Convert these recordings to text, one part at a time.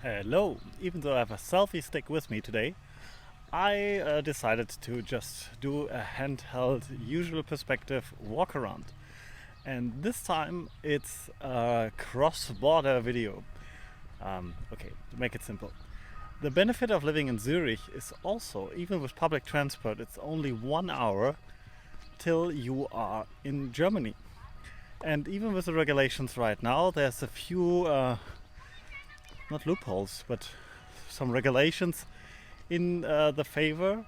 Hello! Even though I have a selfie stick with me today, I decided to just do a handheld usual perspective walk around. And this time it's a cross-border video. Okay, to make it simple. The benefit of living in Zurich is also, even with public transport, it's only 1 hour till you are in Germany. And even with the regulations right now, there's a few not loopholes, but some regulations in the favor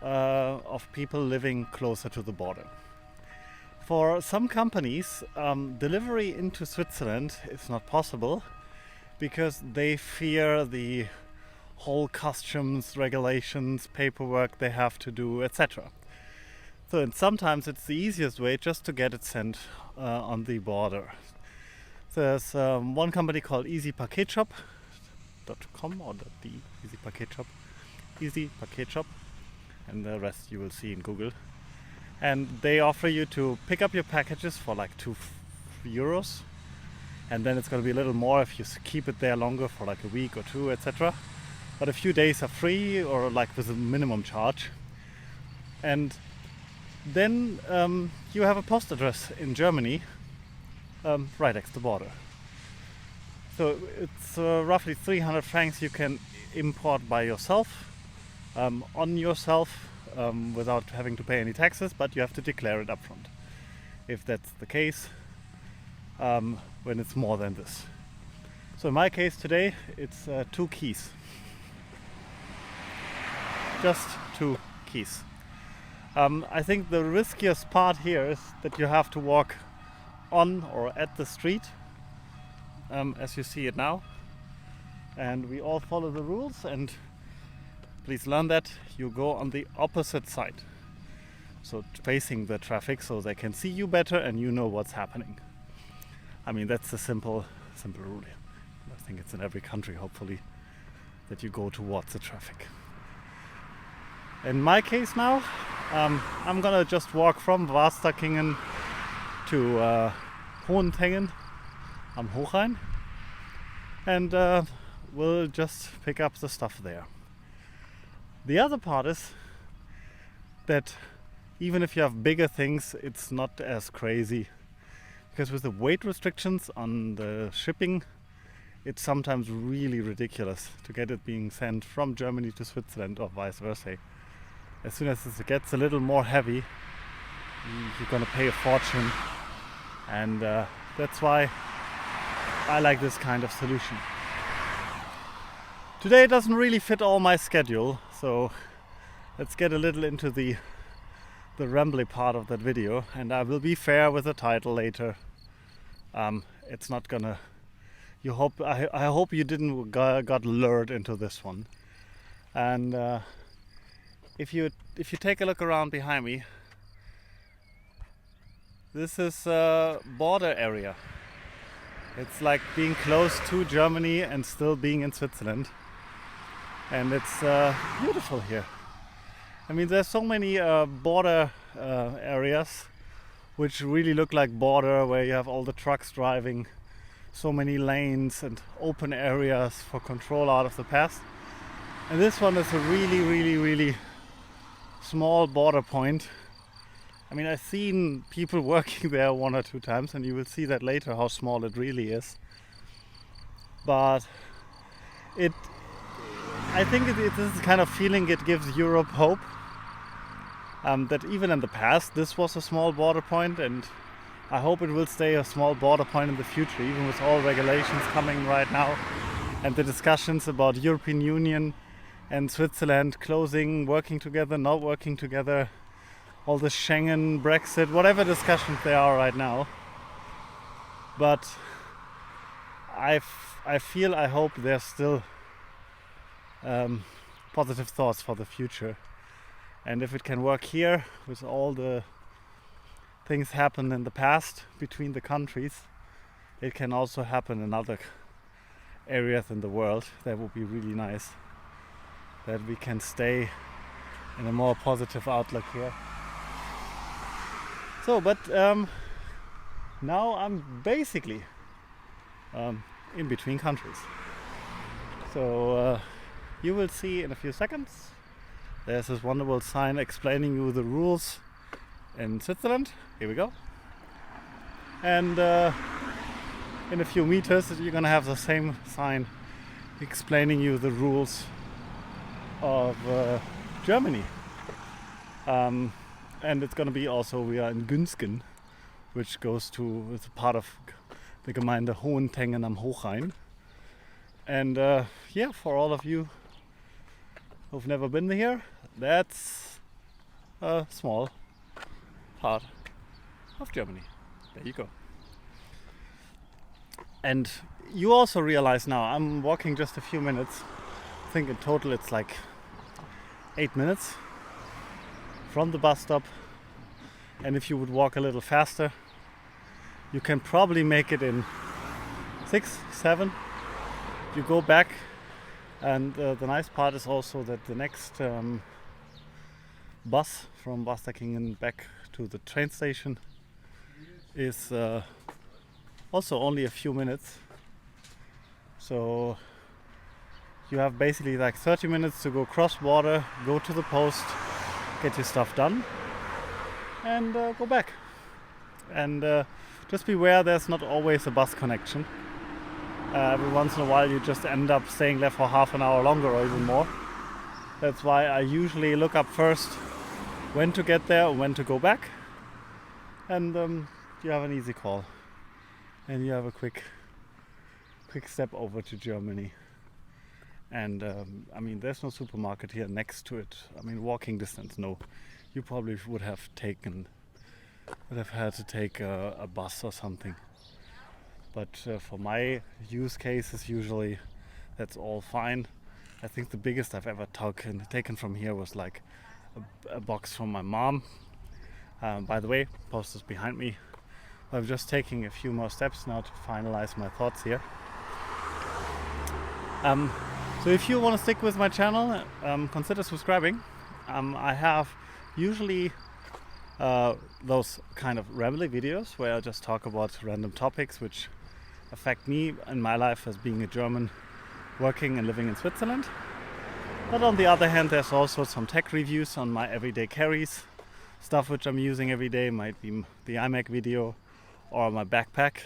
of people living closer to the border. For some companies, delivery into Switzerland is not possible because they fear the whole customs regulations, paperwork they have to do, etc. So and sometimes it's the easiest way just to get it sent on the border. There's one company called easypaketshop.com or the Easy Paket Shop, Easy Paket Shop, and the rest you will see in Google. And they offer you to pick up your packages for like €2, and then it's going to be a little more if you keep it there longer for like a week or two, etc. But a few days are free or like with a minimum charge. And then you have a post address in Germany right next to the border. So it's roughly 300 francs you can import by yourself, on yourself, without having to pay any taxes, but you have to declare it up front. If that's the case, when it's more than this. So in my case today, it's 2 keys. Just 2 keys. I think the riskiest part here is that you have to walk on or at the street, as you see it now, and we all follow the rules, and please learn that you go on the opposite side, so facing the traffic so they can see you better and you know what's happening. I mean, that's a simple rule. I think it's in every country, hopefully, that you go towards the traffic. In my case now, I'm gonna just walk from Wasserkingen to Hohentengen am Hochrhein, and we'll just pick up the stuff there. The other part is that even if you have bigger things, it's not as crazy, because with the weight restrictions on the shipping, it's sometimes really ridiculous to get it being sent from Germany to Switzerland or vice versa. As soon as it gets a little more heavy, you're gonna pay a fortune, and that's why I like this kind of solution. Today it doesn't really fit all my schedule, so let's get a little into the rambly part of that video, and I will be fair with the title later. It's not gonna. I hope you didn't got lured into this one. And if you take a look around behind me, this is a border area. It's like being close to Germany and still being in Switzerland. And it's beautiful here. I mean, there's so many border areas which really look like border, where you have all the trucks driving, so many lanes and open areas for control out of the pass. And this one is a really small border point. I mean, I've seen people working there 1 or 2 times, and you will see that later how small it really is. But I think this is the kind of feeling it gives Europe hope, that even in the past this was a small border point, and I hope it will stay a small border point in the future, even with all regulations coming right now and the discussions about European Union and Switzerland closing, working together, not working together, all the Schengen, Brexit, whatever discussions there are right now. But I hope there's still positive thoughts for the future, and if it can work here with all the things happened in the past between the countries, it can also happen in other areas in the world. That would be really nice, that we can stay in a more positive outlook here. So, but now I'm basically in between countries. So you will see in a few seconds there's this wonderful sign explaining you the rules in Switzerland. Here we go. And in a few meters you're gonna have the same sign explaining you the rules of Germany. And it's gonna be also, we are in Günsken, which goes to, it's a part of the Gemeinde Hohentengen am Hochrhein. And yeah, for all of you who've never been here, that's a small part of Germany. There you go. And you also realize now, I'm walking just a few minutes. I think in total it's like 8 minutes from the bus stop. And if you would walk a little faster, you can probably make it in 6, 7. You go back, and the nice part is also that the next bus from Wasserkingen back to the train station is also only a few minutes. So you have basically like 30 minutes to go cross border, go to the post, get your stuff done, and go back. And just beware, there's not always a bus connection. Every once in a while you just end up staying there for half an hour longer or even more. That's why I usually look up first when to get there and when to go back. And you have an easy call. And you have a quick step over to Germany. And I mean, there's no supermarket here next to it. I mean, walking distance, no. You probably would have had to take a bus or something. But for my use cases, usually that's all fine. I think the biggest I've ever taken from here was like a box from my mom. By the way, post is behind me. I'm just taking a few more steps now to finalize my thoughts here. So if you want to stick with my channel, consider subscribing. I have usually those kind of rambling videos where I just talk about random topics which affect me in my life as being a German working and living in Switzerland. But on the other hand, there's also some tech reviews on my everyday carries, stuff which I'm using every day, might be the iMac video or my backpack.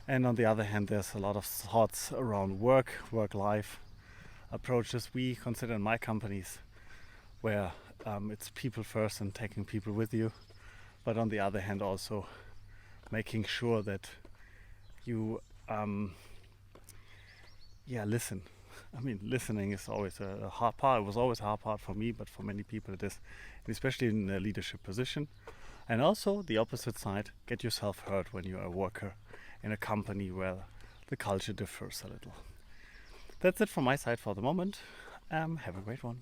And on the other hand, there's a lot of thoughts around work-life approaches we consider in my companies, where it's people first and taking people with you. But on the other hand, also making sure that you listen. I mean, listening is always a hard part. It was always a hard part for me, but for many people it is, and especially in a leadership position. And also the opposite side, get yourself heard when you're a worker in a company where the culture differs a little. That's it from my side for the moment. Have a great one.